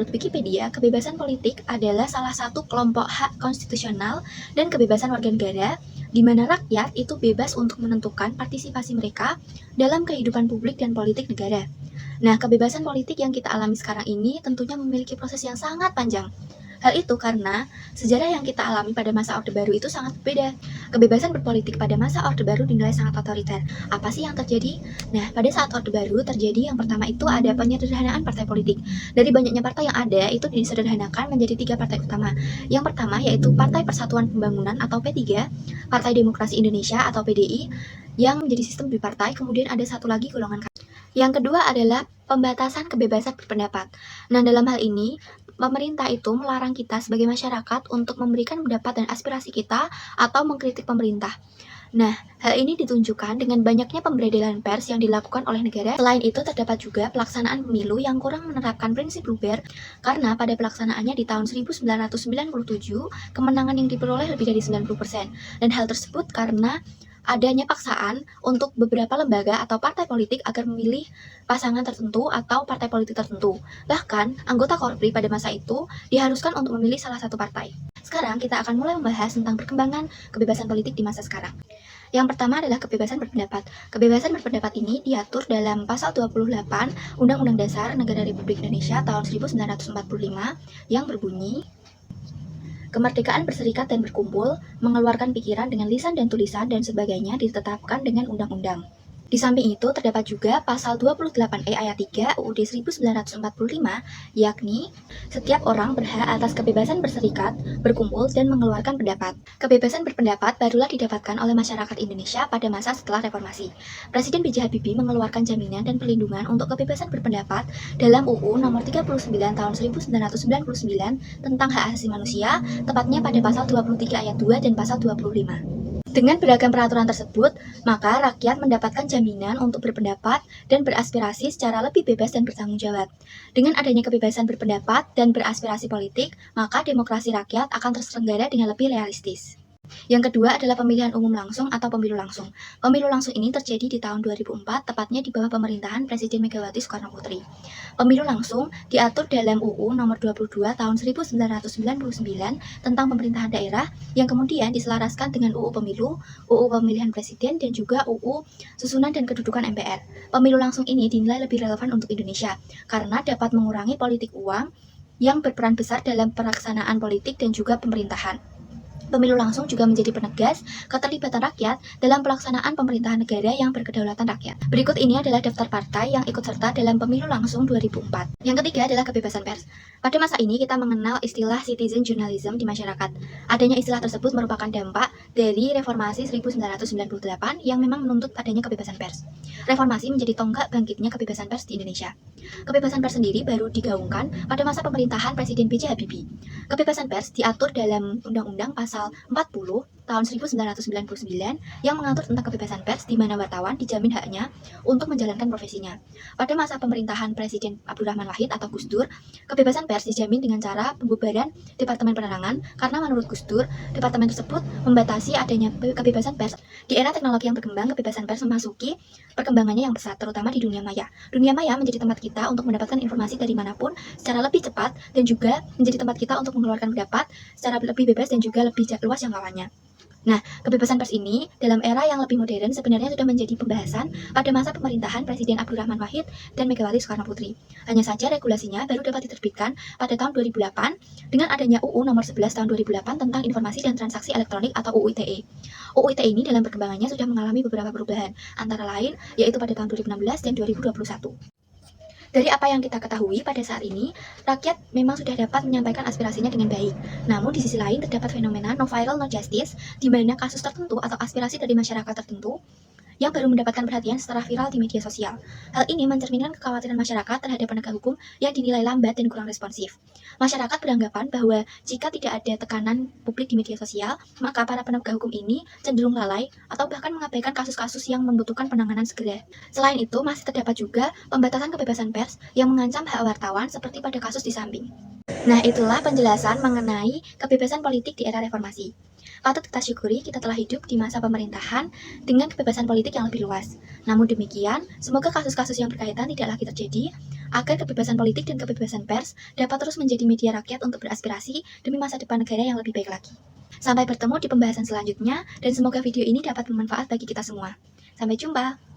Menurut Wikipedia, kebebasan politik adalah salah satu kelompok hak konstitusional dan kebebasan warga negara di mana rakyat itu bebas untuk menentukan partisipasi mereka dalam kehidupan publik dan politik negara. Nah, kebebasan politik yang kita alami sekarang ini tentunya memiliki proses yang sangat panjang. Hal itu karena sejarah yang kita alami pada masa Orde Baru itu sangat berbeda. Kebebasan berpolitik pada masa Orde Baru dinilai sangat otoriter. Apa sih yang terjadi? Nah, pada saat Orde Baru terjadi yang pertama itu ada penyederhanaan partai politik. Dari banyaknya partai yang ada, itu disederhanakan menjadi 3 partai utama. Yang pertama yaitu Partai Persatuan Pembangunan atau P3, Partai Demokrasi Indonesia atau PDI, yang menjadi sistem bipartai, kemudian ada satu lagi golongan. Yang kedua adalah pembatasan kebebasan berpendapat. Nah, dalam hal ini, pemerintah itu melarang kita sebagai masyarakat untuk memberikan pendapat dan aspirasi kita atau mengkritik pemerintah. Nah, hal ini ditunjukkan dengan banyaknya pemberedelan pers yang dilakukan oleh negara. Selain itu, terdapat juga pelaksanaan pemilu yang kurang menerapkan prinsip luber, karena pada pelaksanaannya di tahun 1997, kemenangan yang diperoleh lebih dari 90%. Dan hal tersebut karena adanya paksaan untuk beberapa lembaga atau partai politik agar memilih pasangan tertentu atau partai politik tertentu. Bahkan, anggota Korpri pada masa itu diharuskan untuk memilih salah satu partai. Sekarang kita akan mulai membahas tentang perkembangan kebebasan politik di masa sekarang. Yang pertama adalah kebebasan berpendapat. Kebebasan berpendapat ini diatur dalam pasal 28 Undang-Undang Dasar Negara Republik Indonesia tahun 1945 yang berbunyi, kemerdekaan berserikat dan berkumpul, mengeluarkan pikiran dengan lisan dan tulisan dan sebagainya ditetapkan dengan undang-undang. Di samping itu, terdapat juga pasal 28E ayat 3 UUD 1945, yakni setiap orang berhak atas kebebasan berserikat, berkumpul, dan mengeluarkan pendapat. Kebebasan berpendapat barulah didapatkan oleh masyarakat Indonesia pada masa setelah reformasi. Presiden B.J. Habibie mengeluarkan jaminan dan perlindungan untuk kebebasan berpendapat dalam UU Nomor 39 Tahun 1999 tentang hak asasi manusia, tepatnya pada pasal 23 ayat 2 dan pasal 25. Dengan beragam peraturan tersebut, maka rakyat mendapatkan jaminan untuk berpendapat dan beraspirasi secara lebih bebas dan bertanggung jawab. Dengan adanya kebebasan berpendapat dan beraspirasi politik, maka demokrasi rakyat akan terselenggara dengan lebih realistis. Yang kedua adalah pemilihan umum langsung atau pemilu langsung. Pemilu langsung ini terjadi di tahun 2004, tepatnya di bawah pemerintahan Presiden Megawati Soekarno Putri. Pemilu langsung diatur dalam UU Nomor 22 Tahun 1999 tentang pemerintahan daerah yang kemudian diselaraskan dengan UU Pemilu, UU Pemilihan Presiden, dan juga UU Susunan dan Kedudukan MPR. Pemilu langsung ini dinilai lebih relevan untuk Indonesia karena dapat mengurangi politik uang yang berperan besar dalam pelaksanaan politik dan juga pemerintahan. Pemilu langsung juga menjadi penegas keterlibatan rakyat dalam pelaksanaan pemerintahan negara yang berkedaulatan rakyat. Berikut ini adalah daftar partai yang ikut serta dalam pemilu langsung 2004. Yang ketiga adalah kebebasan pers. Pada masa ini kita mengenal istilah citizen journalism di masyarakat. Adanya istilah tersebut merupakan dampak dari reformasi 1998 yang memang menuntut adanya kebebasan pers. Reformasi menjadi tonggak bangkitnya kebebasan pers di Indonesia. Kebebasan pers sendiri baru digaungkan pada masa pemerintahan Presiden B.J. Habibie. Kebebasan pers diatur dalam Undang-Undang Pasal 40 tahun 1999 yang mengatur tentang kebebasan pers di mana wartawan dijamin haknya untuk menjalankan profesinya. Pada masa pemerintahan Presiden Abdurrahman Wahid atau Gus Dur, kebebasan pers dijamin dengan cara pembubaran Departemen Penerangan karena menurut Gus Dur, departemen tersebut membatasi adanya kebebasan pers. Di era teknologi yang berkembang, kebebasan pers memasuki perkembangannya yang pesat, terutama di dunia maya. Dunia maya menjadi tempat kita untuk mendapatkan informasi dari manapun secara lebih cepat dan juga menjadi tempat kita untuk mengeluarkan pendapat secara lebih bebas dan juga lebih luas jangkauannya. Nah, kebebasan pers ini dalam era yang lebih modern sebenarnya sudah menjadi pembahasan pada masa pemerintahan Presiden Abdurrahman Wahid dan Megawati Soekarno Putri. Hanya saja regulasinya baru dapat diterbitkan pada tahun 2008 dengan adanya UU Nomor 11 Tahun 2008 tentang Informasi dan Transaksi Elektronik atau UU ITE. UU ITE ini dalam perkembangannya sudah mengalami beberapa perubahan, antara lain yaitu pada tahun 2016 dan 2021. Dari apa yang kita ketahui pada saat ini, rakyat memang sudah dapat menyampaikan aspirasinya dengan baik. Namun di sisi lain terdapat fenomena no viral no justice, di mana kasus tertentu atau aspirasi dari masyarakat tertentu yang baru mendapatkan perhatian secara viral di media sosial. Hal ini mencerminkan kekhawatiran masyarakat terhadap penegak hukum yang dinilai lambat dan kurang responsif. Masyarakat beranggapan bahwa jika tidak ada tekanan publik di media sosial, maka para penegak hukum ini cenderung lalai atau bahkan mengabaikan kasus-kasus yang membutuhkan penanganan segera. Selain itu, masih terdapat juga pembatasan kebebasan pers yang mengancam hak wartawan seperti pada kasus di samping. Nah, itulah penjelasan mengenai kebebasan politik di era reformasi. Patut kita syukuri kita telah hidup di masa pemerintahan dengan kebebasan politik yang lebih luas. Namun demikian, semoga kasus-kasus yang berkaitan tidak lagi terjadi, agar kebebasan politik dan kebebasan pers dapat terus menjadi media rakyat untuk beraspirasi demi masa depan negara yang lebih baik lagi. Sampai bertemu di pembahasan selanjutnya, dan semoga video ini dapat bermanfaat bagi kita semua. Sampai jumpa!